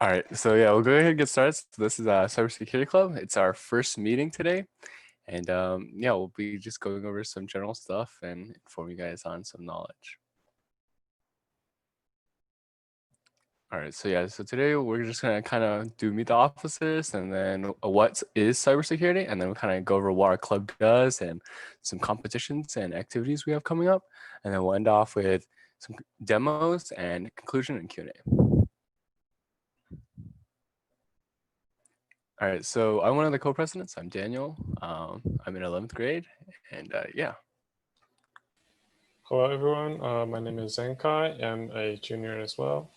All right, so yeah, we'll go ahead and get started. So this is Cybersecurity Club. It's our first meeting today, and yeah, we'll be just going over some general stuff and inform you guys on some knowledge. All right, so yeah, so today we're just gonna kind of meet the officers, and then what is cybersecurity, and then we'll kind of go over what our club does and some competitions and activities we have coming up, and then we'll end off with some demos and conclusion and Q&A. All right, so I'm one of the co-presidents. I'm Daniel. I'm in 11th grade, and yeah. Hello, everyone. My name is Zenkai. I'm a junior as well.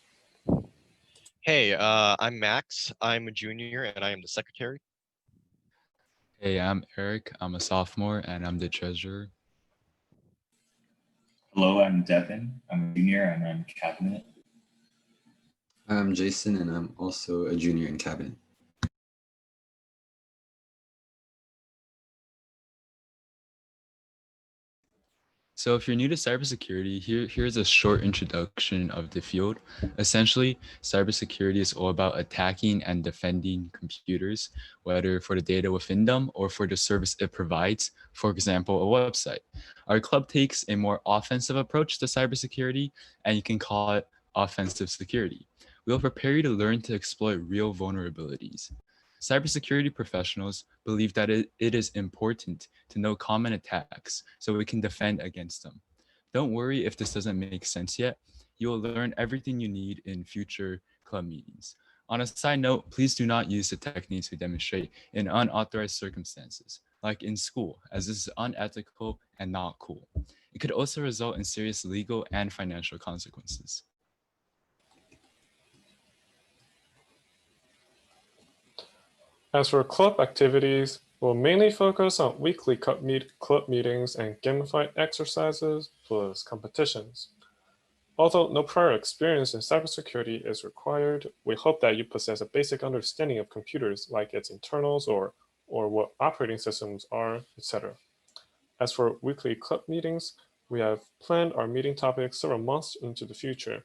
Hey, I'm Max. I'm a junior, and I am the secretary. Hey, I'm Eric. I'm a sophomore, and I'm the treasurer. Hello, I'm Devin. I'm a junior, and I'm cabinet. I'm Jason, and I'm also a junior in cabinet. So if you're new to cybersecurity, here's a short introduction of the field. Essentially, cybersecurity is all about attacking and defending computers, whether for the data within them or for the service it provides, for example, a website. Our club takes a more offensive approach to cybersecurity, and you can call it offensive security. We'll prepare you to learn to exploit real vulnerabilities. Cybersecurity professionals believe that it is important to know common attacks so we can defend against them. Don't worry if this doesn't make sense yet. You will learn everything you need in future club meetings. On a side note, please do not use the techniques we demonstrate in unauthorized circumstances, like in school, as this is unethical and not cool. It could also result in serious legal and financial consequences. As for club activities, we'll mainly focus on weekly club meetings and gamified exercises plus competitions. Although no prior experience in cybersecurity is required, we hope that you possess a basic understanding of computers, like its internals or what operating systems are, etc. As for weekly club meetings, we have planned our meeting topics several months into the future.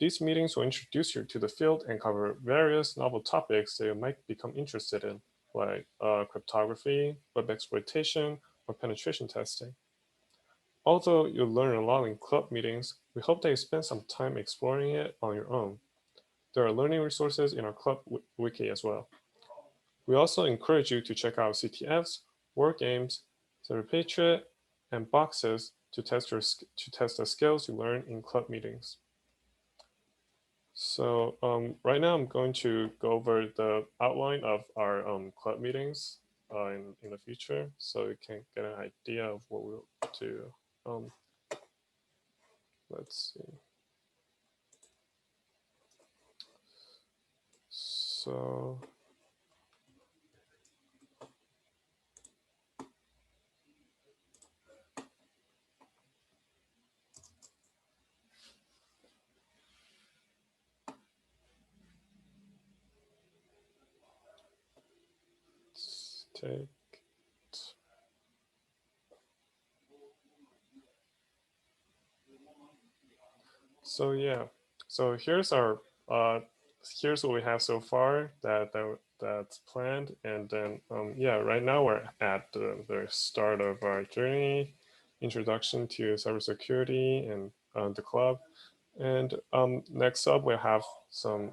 These meetings will introduce you to the field and cover various novel topics that you might become interested in, like cryptography, web exploitation, or penetration testing. Although you'll learn a lot in club meetings, we hope that you spend some time exploring it on your own. There are learning resources in our club wiki as well. We also encourage you to check out CTFs, Wargames, CyberPatriot, and boxes to test the skills you learn in club meetings. So right now I'm going to go over the outline of our club meetings in the future, so you can get an idea of what we'll do. Let's see. So let's take So yeah, so here's our here's what we have so far that's planned, and then yeah, right now we're at the start of our journey, introduction to cybersecurity and the club, and next up we'll have some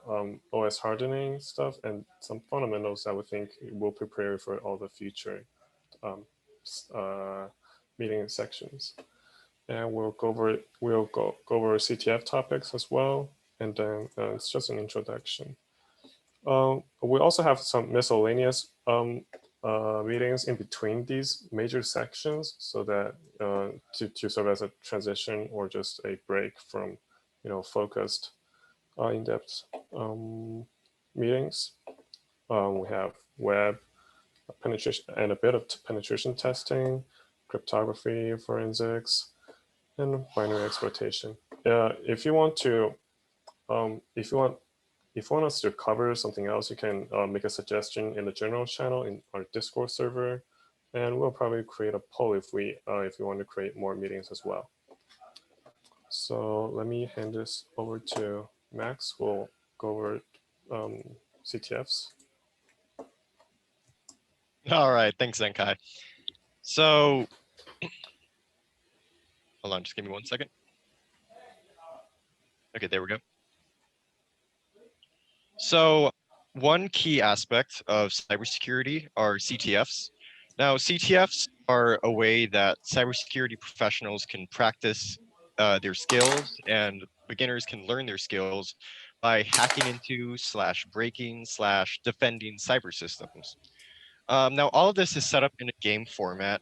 OS hardening stuff and some fundamentals that we think will prepare you for all the future meeting sections. And we'll go over CTF topics as well, and then it's just an introduction. We also have some miscellaneous meetings in between these major sections, so that to serve as a transition or just a break from focused in-depth meetings. We have web penetration and a bit of penetration testing, cryptography, forensics, and binary exploitation. If you want us to cover something else, you can make a suggestion in the general channel in our Discord server, and we'll probably create a poll if you want to create more meetings as well. So let me hand this over to Max. We'll go over CTFs. All right, thanks, Zenkai. So, hold on, just give me 1 second. Okay, there we go. So, one key aspect of cybersecurity are CTFs. Now, CTFs are a way that cybersecurity professionals can practice their skills, and beginners can learn their skills by hacking into / breaking / defending cyber systems. Now, all of this is set up in a game format,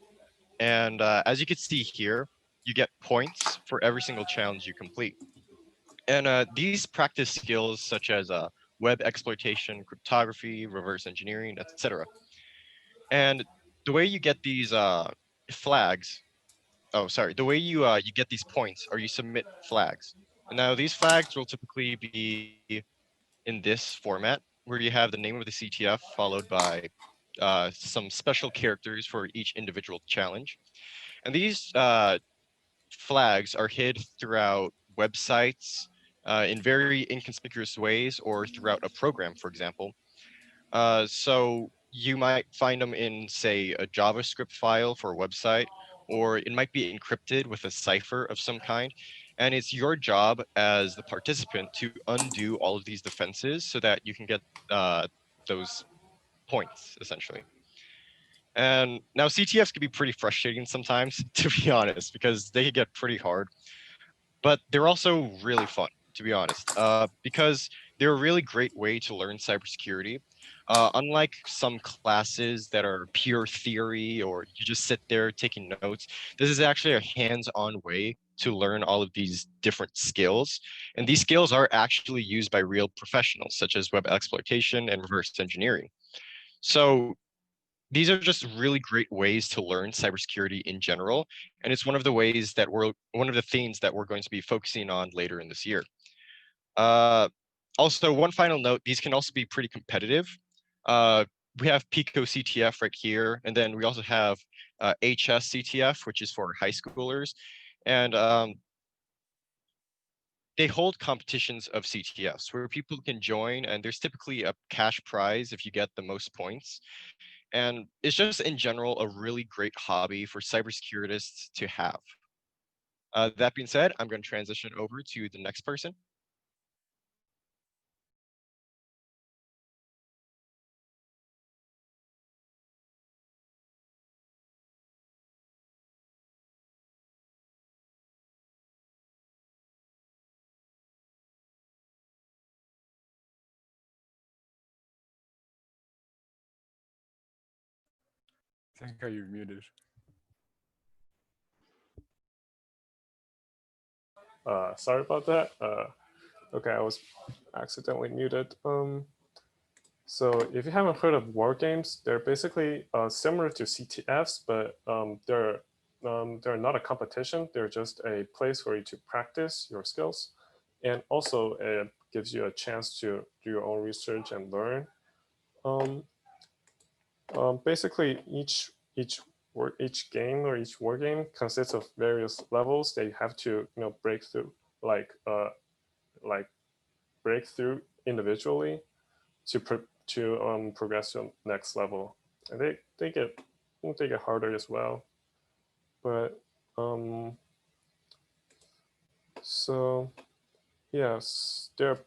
and as you can see here, you get points for every single challenge you complete. And these practice skills, such as web exploitation, cryptography, reverse engineering, etc. And the way you get these flags, the way you get these points, or you submit flags. And now these flags will typically be in this format, where you have the name of the CTF followed by some special characters for each individual challenge. And these flags are hid throughout websites in very inconspicuous ways, or throughout a program, for example. So you might find them in, say, a JavaScript file for a website, or it might be encrypted with a cipher of some kind. And it's your job as the participant to undo all of these defenses so that you can get those points, essentially. And now CTFs can be pretty frustrating sometimes, to be honest, because they can get pretty hard. But they're also really fun, to be honest, because they're a really great way to learn cybersecurity. Unlike some classes that are pure theory, or you just sit there taking notes, this is actually a hands-on way to learn all of these different skills. And these skills are actually used by real professionals, such as web exploitation and reverse engineering. So these are just really great ways to learn cybersecurity in general. And it's one of the ways that one of the themes that we're going to be focusing on later in this year. Also, one final note, these can also be pretty competitive. We have Pico CTF right here, and then we also have HS CTF, which is for high schoolers. And they hold competitions of CTFs where people can join, and there's typically a cash prize if you get the most points. And it's just in general a really great hobby for cybersecurists to have. That being said, I'm going to transition over to the next person. I think you're muted. Sorry about that. Okay, I was accidentally muted. So if you haven't heard of Wargames, they're basically similar to CTFs, but they're not a competition. They're just a place for you to practice your skills, and also it gives you a chance to do your own research and learn. Basically, each game or each war game consists of various levels that you have to break through, like break through individually to progress to the next level, and they get harder as well. But so yes, there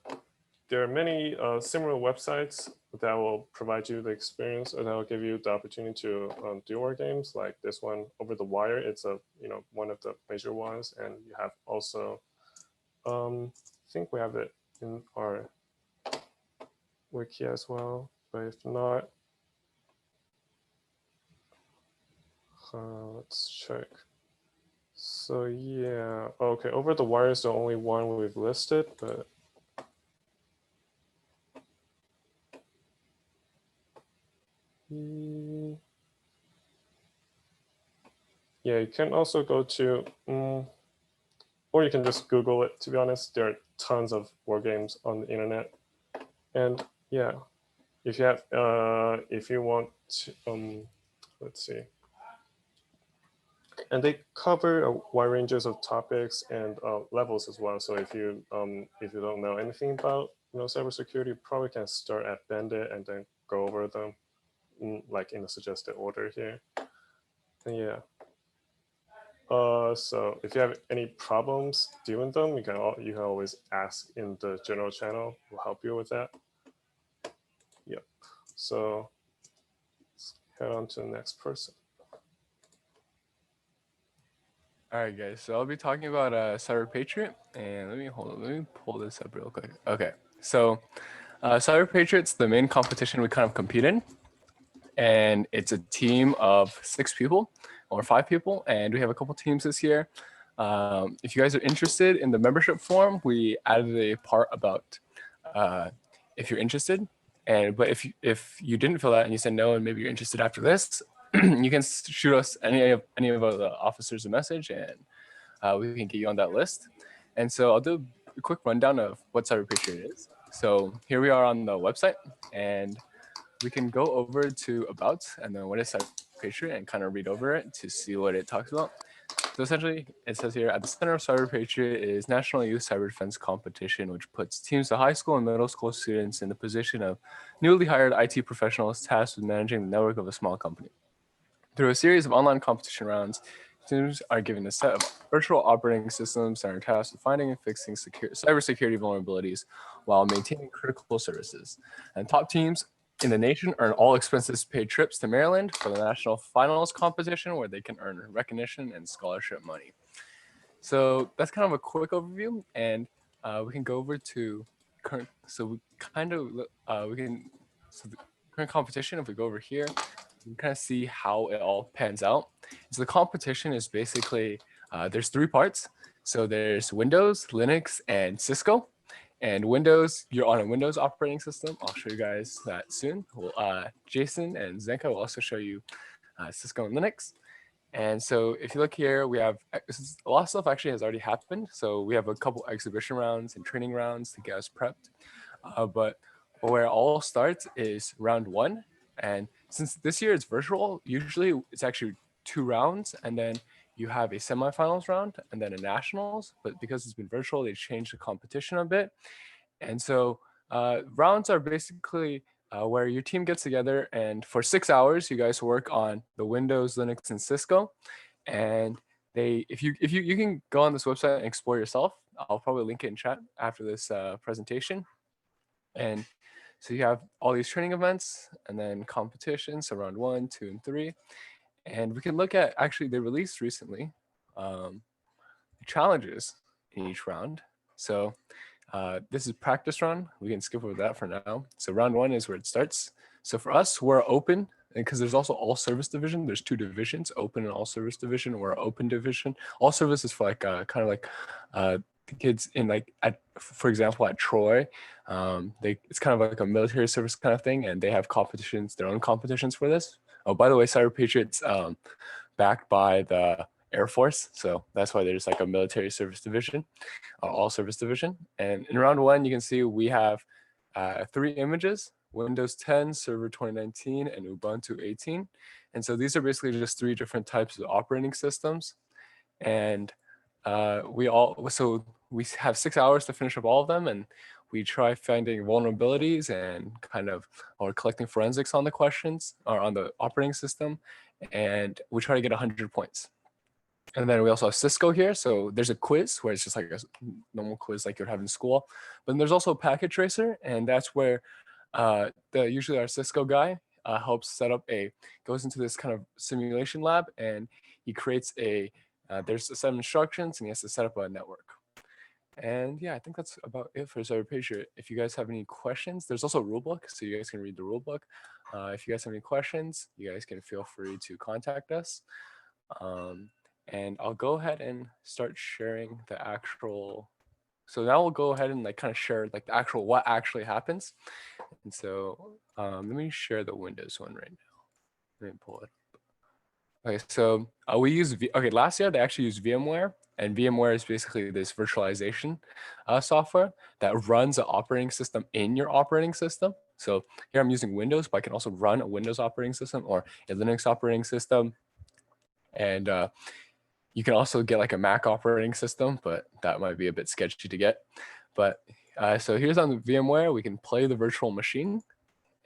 are many similar websites that will provide you the experience, or that will give you the opportunity to do war games, like this one, Over the Wire. It's one of the major ones, and you have also I think we have it in our wiki as well, but if not, let's check. So yeah, okay, Over the Wire is the only one we've listed, but yeah, you can also go to, or you can just Google it. To be honest, there are tons of war games on the internet, and yeah, if you want to, let's see, and they cover a wide ranges of topics and levels as well. So if you don't know anything about cybersecurity, you probably can start at Bandit and then go over them like in the suggested order here. And yeah. So if you have any problems doing them, you can always ask in the general channel. We'll help you with that. Yep. So let's head on to the next person. All right, guys. So I'll be talking about CyberPatriot, and let me pull this up real quick. Okay. So CyberPatriot's the main competition we kind of compete in, and it's a team of 6 people or 5 people, and we have a couple teams this year. If you guys are interested in the membership form, we added a part about if you're interested. But if you didn't fill that and you said no, and maybe you're interested after this, you can shoot us any of the officers a message, and we can get you on that list. And so I'll do a quick rundown of what CyberPatriot is. So here we are on the website, and we can go over to About, and then what is CyberPatriot, and kind of read over it to see what it talks about. So essentially, it says here, at the center of CyberPatriot is National Youth Cyber Defense Competition, which puts teams of high school and middle school students in the position of newly hired IT professionals tasked with managing the network of a small company. Through a series of online competition rounds, teams are given a set of virtual operating systems that are tasked with finding and fixing cybersecurity vulnerabilities while maintaining critical services. And top teams in the nation earn all expenses paid trips to Maryland for the national finals competition, where they can earn recognition and scholarship money. So that's kind of a quick overview, and we can go over to current. So we kind of so the current competition. If we go over here, you can kind of see how it all pans out. So the competition is basically there's 3 parts. So there's Windows, Linux, and Cisco. And Windows, you're on a Windows operating system. I'll show you guys that soon. Jason and Zenka will also show you Cisco and Linux. And so if you look here, we have a lot of stuff actually has already happened. So we have a couple exhibition rounds and training rounds to get us prepped. But where it all starts is round 1. And since this year it's virtual, usually it's actually 2 rounds, and then you have a semifinals round and then a nationals. But because it's been virtual, they changed the competition a bit. And so rounds are basically where your team gets together, and for 6 hours, you guys work on the Windows, Linux, and Cisco. And if you can go on this website and explore yourself. I'll probably link it in chat after this presentation. And so you have all these training events and then competitions, so round 1, 2, and 3. And we can look at, actually they released recently challenges in each round. So this is practice run. We can skip over that for now. So round 1 is where it starts. So for us, we're open, because there's also all service division. There's 2 divisions, open and all service division. We're open division. All service is for like kind of like the kids in like for example at Troy, it's kind of like a military service kind of thing, and they have competitions, their own competitions for this. Oh, by the way, CyberPatriots backed by the Air Force, so that's why there's like a military service division, all service division. And in round 1, you can see we have 3 images: Windows 10, Server 2019, and Ubuntu 18. And so these are basically just 3 different types of operating systems. And we have 6 hours to finish up all of them, and we try finding vulnerabilities and or collecting forensics on the questions or on the operating system, and we try to get 100 points. And then we also have Cisco here. So there's a quiz where it's just like a normal quiz like you'd have in school. But then there's also a packet tracer, and that's where usually our Cisco guy helps set up goes into this kind of simulation lab, and he creates there's a set of instructions, and he has to set up a network. And yeah, I think that's about it for CyberPatriot. If you guys have any questions, there's also a rule book, so you guys can read the rule book. If you guys have any questions, you guys can feel free to contact us. And I'll go ahead and start sharing the actual. So now we'll go ahead and kind of share like the actual what actually happens. And so let me share the Windows one right now. Let me pull it. Okay, so we use last year they actually used VMware, and VMware is basically this virtualization software that runs an operating system in your operating system. So here I'm using Windows, but I can also run a Windows operating system or a Linux operating system. And you can also get like a Mac operating system, but that might be a bit sketchy to get. But So here's on the VMware, we can play the virtual machine,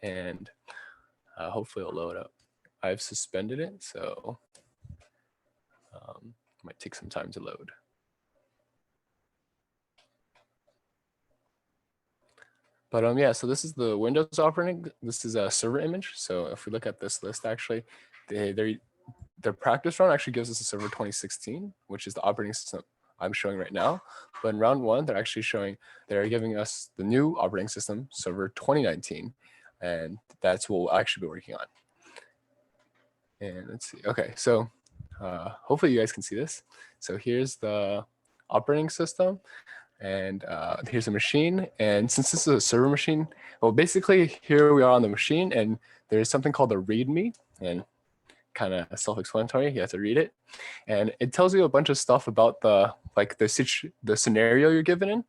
and hopefully it'll load up. I've suspended it, so it might take some time to load. But yeah, so this is the Windows operating. This is a server image. So if we look at this list, actually, their practice run actually gives us a server 2016, which is the operating system I'm showing right now. But in round one, they're giving us the new operating system, server 2019, and that's what we'll actually be working on. And let's see. Okay, so hopefully you guys can see this. So here's the operating system. And here's a machine. And since this is a server machine, well, basically here we are on the machine, and there's something called the README, and kind of self-explanatory. You have to read it, and it tells you a bunch of stuff about the scenario you're given in.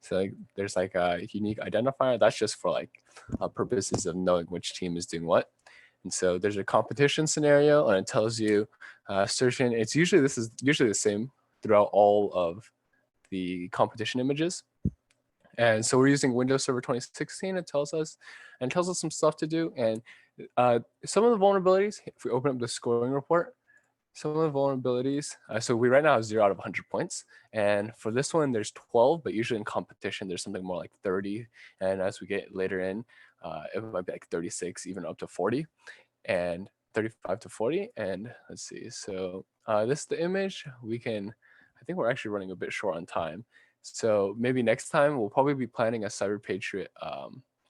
So like, there's like a unique identifier that's just for like purposes of knowing which team is doing what. And so there's a competition scenario, and it tells you certain. This is usually the same throughout all of the competition images. And so we're using Windows Server 2016. It tells us some stuff to do. And some of the vulnerabilities, if we open up the scoring report, some of the vulnerabilities, so we right now have 0 out of 100 points. And for this one, there's 12, but usually in competition, there's something more like 30. And as we get later in, it might be like 36, even up to 40, and 35 to 40. And let's see, so this is the image. I think we're actually running a bit short on time. So maybe next time we'll probably be planning a CyberPatriot,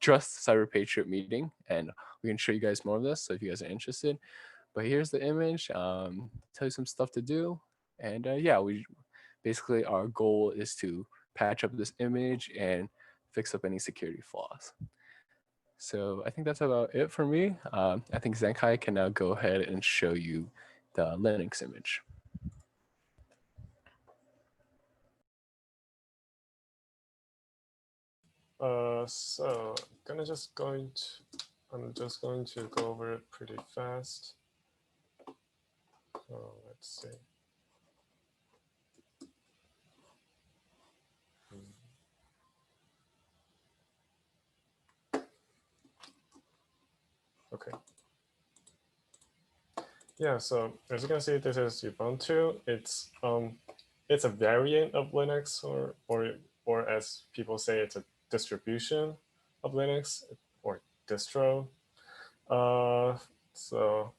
Trust CyberPatriot meeting, and we can show you guys more of this. So if you guys are interested, but here's the image, tell you some stuff to do. And yeah, basically our goal is to patch up this image and fix up any security flaws. So I think that's about it for me. I think Zenkai can now go ahead and show you the Linux image. So I'm just going to go over it pretty fast. Let's see. Okay. Yeah, so as you can see, this is Ubuntu. It's a variant of Linux, or as people say, it's a distribution of Linux or distro. So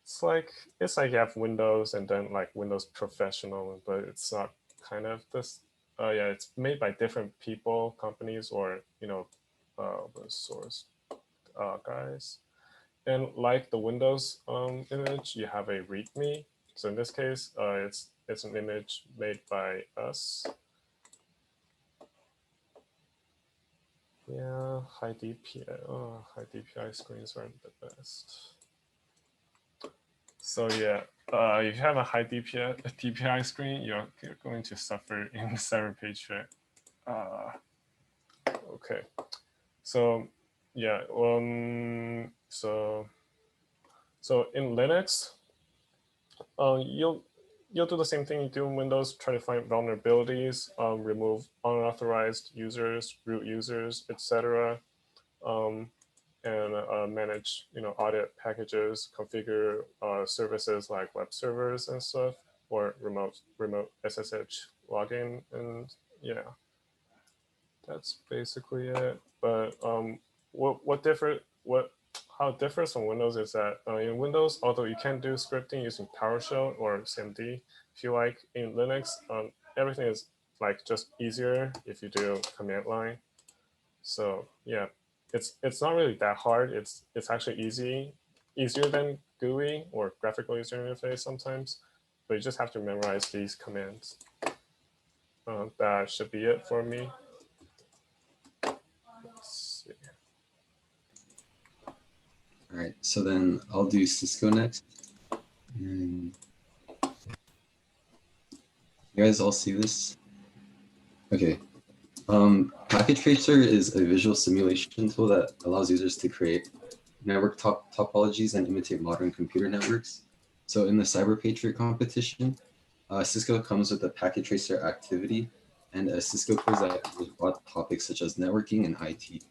it's like you have Windows and then like Windows Professional, but it's not kind of this. Yeah, it's made by different people, companies, or open source guys. And like the Windows image, you have a README. So in this case, it's an image made by us. Yeah, high DPI. Oh, high DPI screens aren't the best. So yeah, if you have a high DPI screen, you're going to suffer in CyberPatriot. Okay, so yeah, so in Linux, you'll do the same thing you do in Windows. Try to find vulnerabilities, remove unauthorized users, root users, etc. And manage, audit packages, configure services like web servers and stuff, or remote SSH login, and yeah, that's basically it. But how it differs from Windows is that in Windows, although you can do scripting using PowerShell or CMD, if you like, in Linux, everything is like just easier if you do command line. So yeah, it's not really that hard. It's actually easier than GUI or graphical user interface sometimes, but you just have to memorize these commands. That should be it for me. Let's see. All right, so then I'll do Cisco next. And you guys all see this? Okay. Packet Tracer is a visual simulation tool that allows users to create network topologies and imitate modern computer networks. So in the CyberPatriot competition, Cisco comes with a Packet Tracer activity and a Cisco quiz that was brought topics such as networking and IT.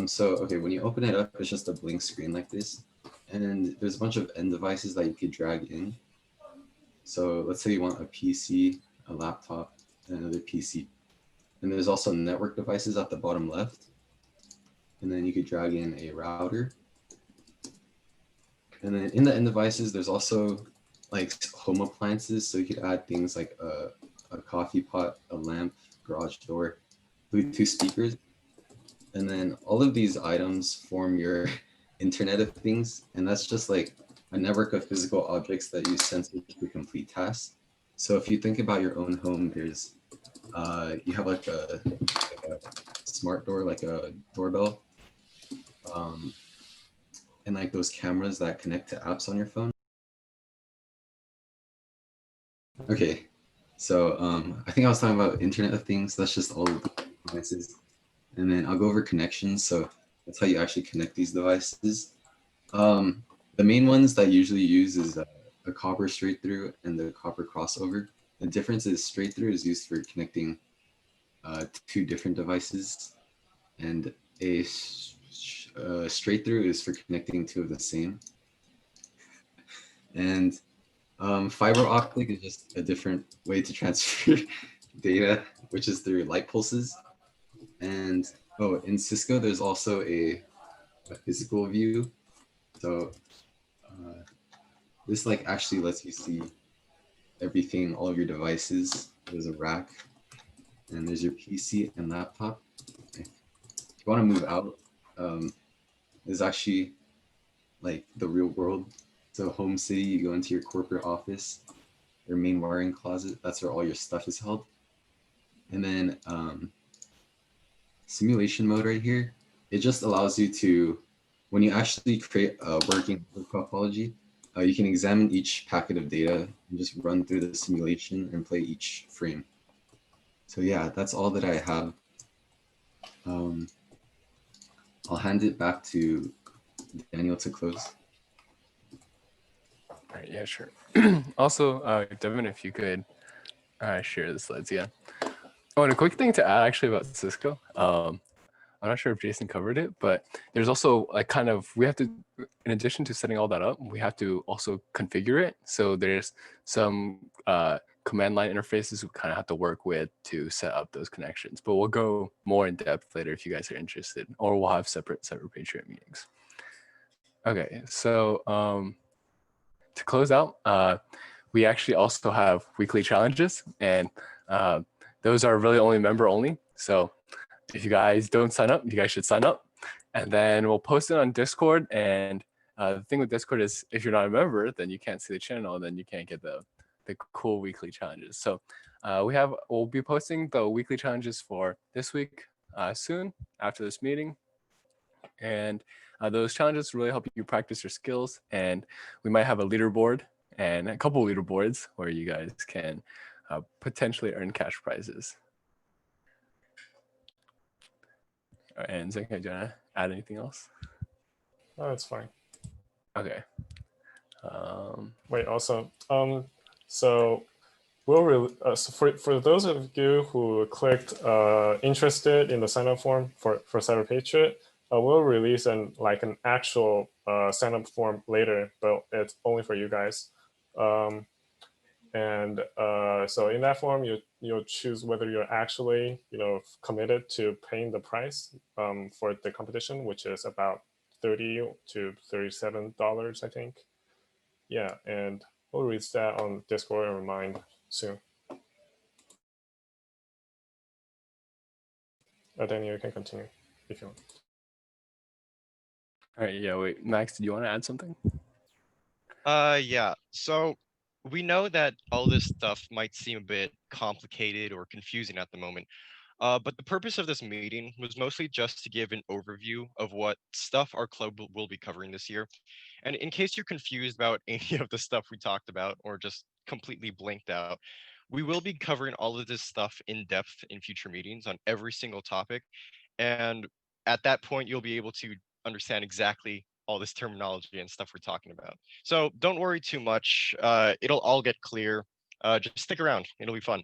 So, okay, when you open it up, it's just a blank screen like this. And there's a bunch of end devices that you could drag in. So let's say you want a PC, a laptop, and another PC. And there's also network devices at the bottom left. And then you could drag in a router. And then in the end devices, there's also like home appliances. So you could add things like a coffee pot, a lamp, garage door, Bluetooth speakers. And then all of these items form your Internet of Things. And that's just like a network of physical objects that use sensors to complete tasks. So if you think about your own home, there's you have like a smart door, like a doorbell, and like those cameras that connect to apps on your phone. Okay, so I think I was talking about Internet of Things. That's just all of the devices. And then I'll go over connections. So that's how you actually connect these devices. The main ones that I usually use is a copper straight through and the copper crossover. The difference is straight through is used for connecting two different devices, and a straight through is for connecting two of the same. And fiber optic is just a different way to transfer data, which is through light pulses. And oh, in Cisco, there's also a physical view. So this like actually lets you see everything, all of your devices. There's a rack, and there's your PC and laptop. If you want to move out, there's actually like the real world. So home city, you go into your corporate office, your main wiring closet. That's where all your stuff is held. And then simulation mode right here, it just allows you to, when you actually create a working topology, you can examine each packet of data and just run through the simulation and play each frame. So yeah, that's all that I have. I'll hand it back to Daniel to close. All right, yeah, sure. Also, Devin, if you could share the slides, yeah. Oh, and a quick thing to add actually about Cisco. I'm not sure if Jason covered it, but there's also like kind of, we have to, in addition to setting all that up, we have to also configure it. So there's some command line interfaces we kind of have to work with to set up those connections. But we'll go more in depth later if you guys are interested, or we'll have separate CyberPatriot meetings. Okay, so to close out, we actually also have weekly challenges, and those are really only member only. So if you guys don't sign up, you guys should sign up, and then we'll post it on Discord. And the thing with Discord is if you're not a member, then you can't see the channel, and then you can't get the cool weekly challenges. So we'll be posting the weekly challenges for this week soon after this meeting. And those challenges really help you practice your skills. And we might have a leaderboard and a couple leaderboards where you guys can potentially earn cash prizes. And Zenka, do you want to add anything else? No, it's fine. Okay. Wait, also, so we'll so for those of you who clicked interested in the sign up form for CyberPatriot, we'll release an actual sign up form later, but it's only for you guys. And so in that form, you'll choose whether you're actually committed to paying the price for the competition, which is about $30 to $37, I think. Yeah, and we'll release that on Discord and Remind soon. Daniel, you can continue if you want. All right. Yeah. Wait, Max, did you want to add something? Yeah. So we know that all this stuff might seem a bit complicated or confusing at the moment. But the purpose of this meeting was mostly just to give an overview of what stuff our club will be covering this year. And in case you're confused about any of the stuff we talked about or just completely blanked out, we will be covering all of this stuff in depth in future meetings on every single topic. And at that point, you'll be able to understand exactly all this terminology and stuff we're talking about. So don't worry too much. It'll all get clear. Just stick around. It'll be fun.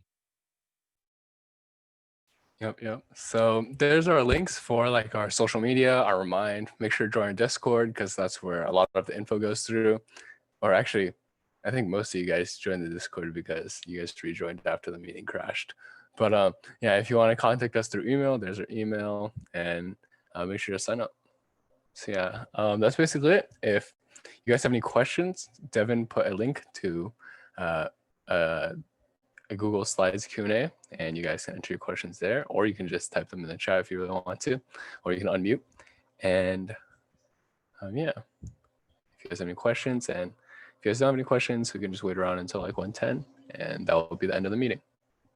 Yep. So there's our links for like our social media, our Remind. Make sure to join our Discord because that's where a lot of the info goes through. Or actually, I think most of you guys joined the Discord because you guys rejoined after the meeting crashed. But yeah, if you want to contact us through email, there's our email, and make sure to sign up. So yeah, that's basically it. If you guys have any questions, Devin put a link to a Google Slides Q&A, and you guys can enter your questions there, or you can just type them in the chat if you really want to, or you can unmute. And yeah, if you guys have any questions, and if you guys don't have any questions, we can just wait around until like 1:10, and that will be the end of the meeting.